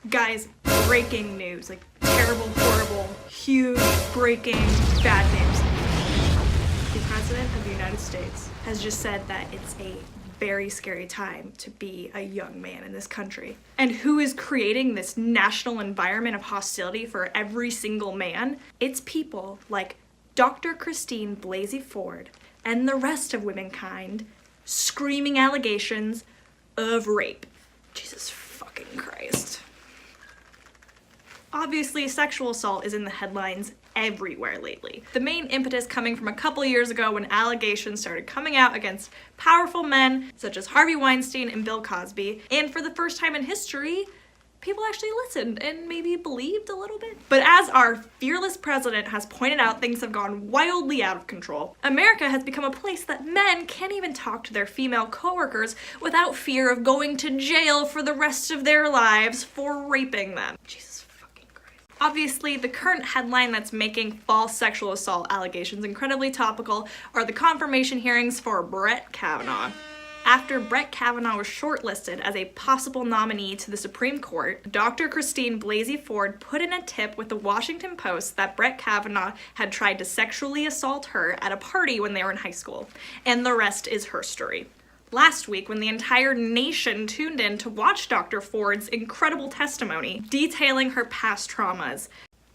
Guys, breaking news, like terrible, horrible, huge, breaking, bad news. The President of the United States has just said that it's a very scary time to be a young man in this country. And who is creating this national environment of hostility for every single man? It's people like Dr. Christine Blasey Ford and the rest of womankind screaming allegations of rape. Jesus fucking Christ. Obviously, sexual assault is in the headlines everywhere lately. The main impetus coming from a couple years ago when allegations started coming out against powerful men such as Harvey Weinstein and Bill Cosby, and for the first time in history, people actually listened and maybe believed a little bit. But as our fearless president has pointed out, things have gone wildly out of control. America has become a place that men can't even talk to their female coworkers without fear of going to jail for the rest of their lives for raping them. Jesus. Obviously, the current headline that's making false sexual assault allegations incredibly topical are the confirmation hearings for Brett Kavanaugh. After Brett Kavanaugh was shortlisted as a possible nominee to the Supreme Court, Dr. Christine Blasey Ford put in a tip with the Washington Post that Brett Kavanaugh had tried to sexually assault her at a party when they were in high school, and the rest is her story. Last week, when the entire nation tuned in to watch Dr. Ford's incredible testimony detailing her past traumas,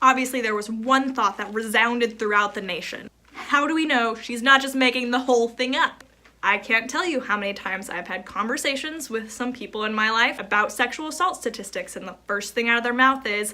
obviously there was one thought that resounded throughout the nation. How do we know she's not just making the whole thing up? I can't tell you how many times I've had conversations with some people in my life about sexual assault statistics, and the first thing out of their mouth is,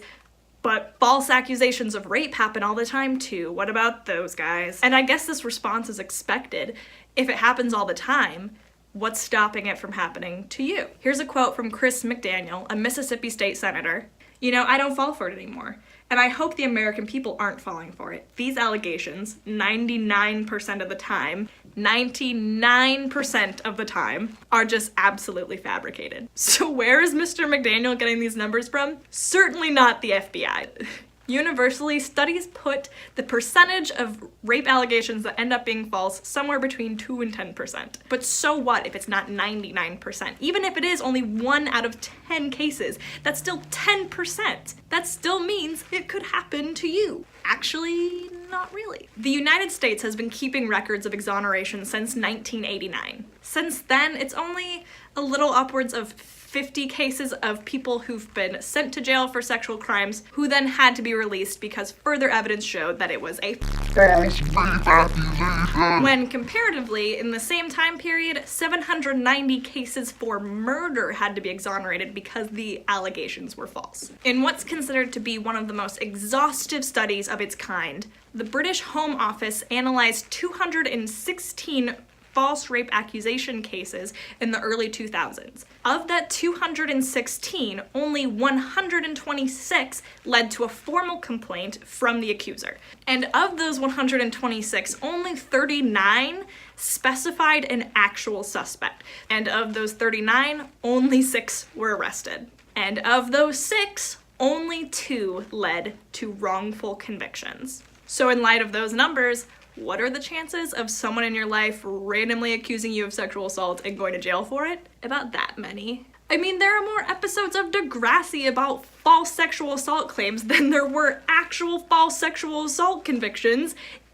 but false accusations of rape happen all the time too. What about those guys? And I guess this response is expected. If it happens all the time, what's stopping it from happening to you? Here's a quote from Chris McDaniel, a Mississippi state senator. You know, I don't fall for it anymore. And I hope the American people aren't falling for it. These allegations, 99% of the time, 99% of the time, are just absolutely fabricated. So where is Mr. McDaniel getting these numbers from? Certainly not the FBI. Universally, studies put the percentage of rape allegations that end up being false somewhere between 2 and 10%. But so what if it's not 99%? Even if it is only 1 out of 10 cases, that's still 10%. That still means it could happen to you. Actually, not really. The United States has been keeping records of exoneration since 1989. Since then, it's only a little upwards of 50 cases of people who've been sent to jail for sexual crimes who then had to be released because further evidence showed that it was a false rape accusation. When comparatively, in the same time period, 790 cases for murder had to be exonerated because the allegations were false. In what's considered to be one of the most exhaustive studies of its kind, the British Home Office analyzed 216 false rape accusation cases in the early 2000s. Of that 216, only 126 led to a formal complaint from the accuser. And of those 126, only 39 specified an actual suspect. And of those 39, only 6 were arrested. And of those 6, only 2 led to wrongful convictions. So in light of those numbers, what are the chances of someone in your life randomly accusing you of sexual assault and going to jail for it? About that many. I mean, there are more episodes of Degrassi about false sexual assault claims than there were actual false sexual assault convictions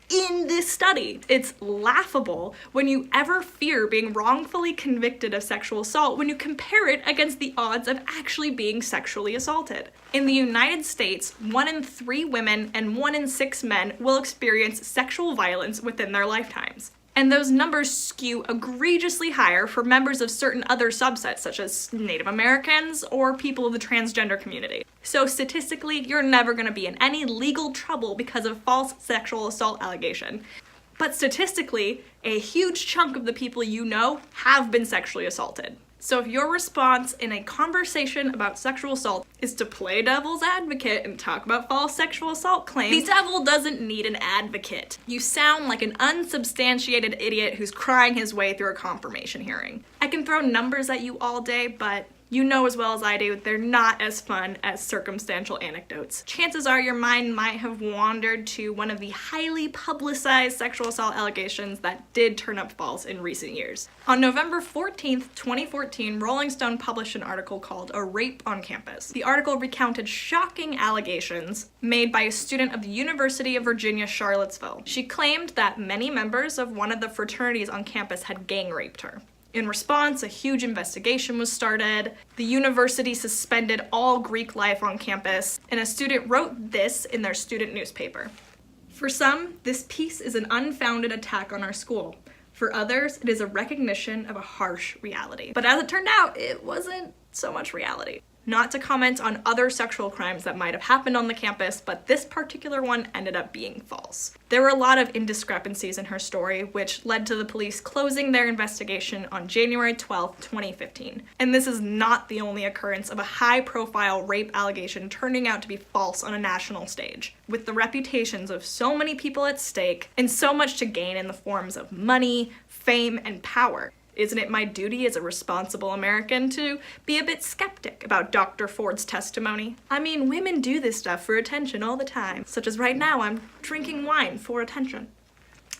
in this study. It's laughable when you ever fear being wrongfully convicted of sexual assault when you compare it against the odds of actually being sexually assaulted. In the United States, 1 in 3 women and 1 in 6 men will experience sexual violence within their lifetimes. And those numbers skew egregiously higher for members of certain other subsets, such as Native Americans or people of the transgender community. So statistically, you're never going to be in any legal trouble because of false sexual assault allegation. But statistically, a huge chunk of the people you know have been sexually assaulted. So if your response in a conversation about sexual assault is to play devil's advocate and talk about false sexual assault claims, the devil doesn't need an advocate. You sound like an unsubstantiated idiot who's crying his way through a confirmation hearing. I can throw numbers at you all day, but You know as well as I do, they're not as fun as circumstantial anecdotes. Chances are your mind might have wandered to one of the highly publicized sexual assault allegations that did turn up false in recent years. On November 14th, 2014, Rolling Stone published an article called "A Rape on Campus." The article recounted shocking allegations made by a student of the University of Virginia, Charlottesville. She claimed that many members of one of the fraternities on campus had gang raped her. In response, a huge investigation was started. The university suspended all Greek life on campus, and a student wrote this in their student newspaper. For some, this piece is an unfounded attack on our school. For others, it is a recognition of a harsh reality. But as it turned out, it wasn't so much reality. Not to comment on other sexual crimes that might have happened on the campus, but this particular one ended up being false. There were a lot of indiscrepancies in her story, which led to the police closing their investigation on January 12, 2015. And this is not the only occurrence of a high-profile rape allegation turning out to be false on a national stage. With the reputations of so many people at stake, and so much to gain in the forms of money, fame, and power, isn't it my duty as a responsible American to be a bit skeptic about Dr. Ford's testimony? I mean, women do this stuff for attention all the time, such as right now I'm drinking wine for attention.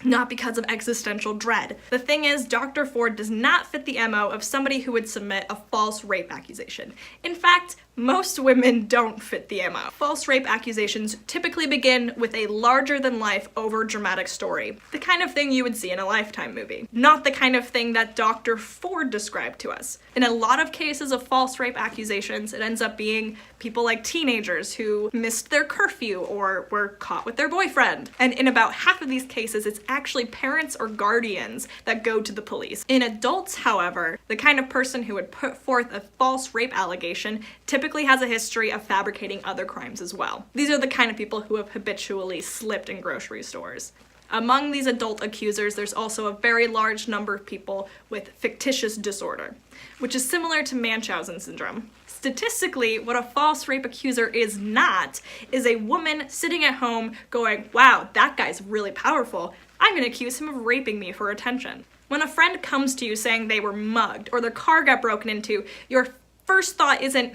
Not because of existential dread. The thing is, Dr. Ford does not fit the MO of somebody who would submit a false rape accusation. In fact, most women don't fit the MO. False rape accusations typically begin with a larger-than-life, over-dramatic story. The kind of thing you would see in a Lifetime movie. Not the kind of thing that Dr. Ford described to us. In a lot of cases of false rape accusations, it ends up being people like teenagers who missed their curfew or were caught with their boyfriend. And in about half of these cases, it's actually parents or guardians that go to the police. In adults, however, the kind of person who would put forth a false rape allegation typically has a history of fabricating other crimes as well. These are the kind of people who have habitually slipped in grocery stores. Among these adult accusers, there's also a very large number of people with fictitious disorder, which is similar to Munchausen syndrome. Statistically, what a false rape accuser is not is a woman sitting at home going, "Wow, that guy's really powerful. I'm gonna accuse him of raping me for attention." When a friend comes to you saying they were mugged or their car got broken into, your first thought isn't,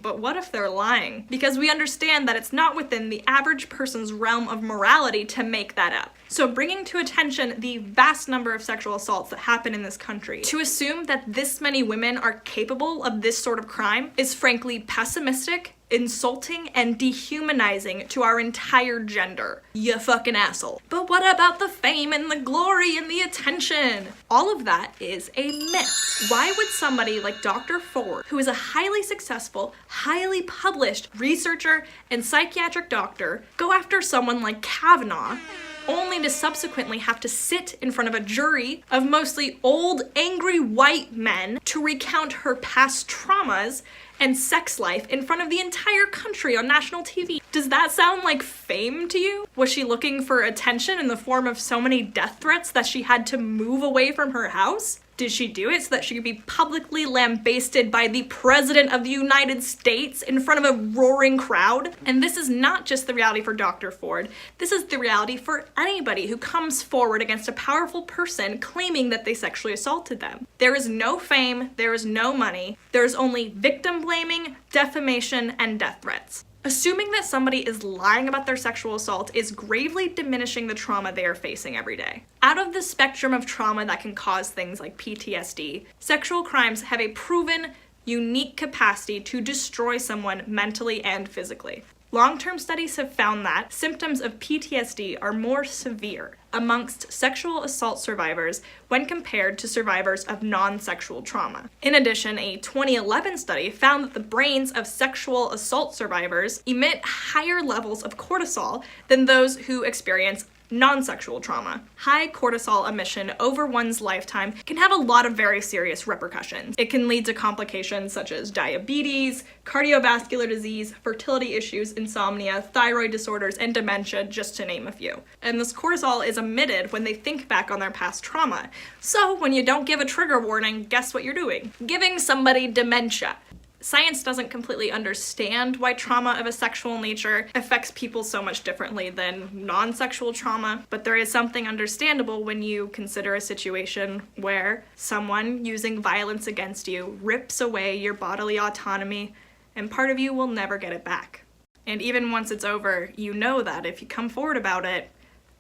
but what if they're lying? Because we understand that it's not within the average person's realm of morality to make that up. So bringing to attention the vast number of sexual assaults that happen in this country, to assume that this many women are capable of this sort of crime is frankly pessimistic, insulting, and dehumanizing to our entire gender. You fucking asshole. But what about the fame and the glory and the attention? All of that is a myth. Why would somebody like Dr. Ford, who is a highly successful, highly published researcher and psychiatric doctor, go after someone like Kavanaugh, only to subsequently have to sit in front of a jury of mostly old, angry white men to recount her past traumas and sex life in front of the entire country on national TV? Does that sound like fame to you? Was she looking for attention in the form of so many death threats that she had to move away from her house? Did she do it so that she could be publicly lambasted by the President of the United States in front of a roaring crowd? And this is not just the reality for Dr. Ford. This is the reality for anybody who comes forward against a powerful person claiming that they sexually assaulted them. There is no fame, there is no money, there is only victim blaming, defamation, and death threats. Assuming that somebody is lying about their sexual assault is gravely diminishing the trauma they are facing every day. Out of the spectrum of trauma that can cause things like PTSD, sexual crimes have a proven, unique capacity to destroy someone mentally and physically. Long-term studies have found that symptoms of PTSD are more severe amongst sexual assault survivors when compared to survivors of non-sexual trauma. In addition, a 2011 study found that the brains of sexual assault survivors emit higher levels of cortisol than those who experience non-sexual trauma. High cortisol emission over one's lifetime can have a lot of very serious repercussions. It can lead to complications such as diabetes, cardiovascular disease, fertility issues, insomnia, thyroid disorders, and dementia, just to name a few. And this cortisol is emitted when they think back on their past trauma. So when you don't give a trigger warning, guess what you're doing? Giving somebody dementia. Science doesn't completely understand why trauma of a sexual nature affects people so much differently than non-sexual trauma, but there is something understandable when you consider a situation where someone using violence against you rips away your bodily autonomy, and part of you will never get it back. And even once it's over, you know that if you come forward about it,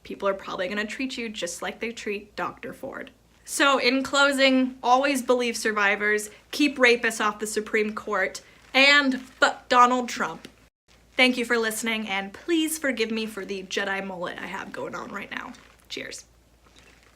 people are probably going to treat you just like they treat Dr. Ford. So in closing, always believe survivors, keep rapists off the Supreme Court, and fuck Donald Trump. Thank you for listening, and please forgive me for the Jedi mullet I have going on right now. Cheers.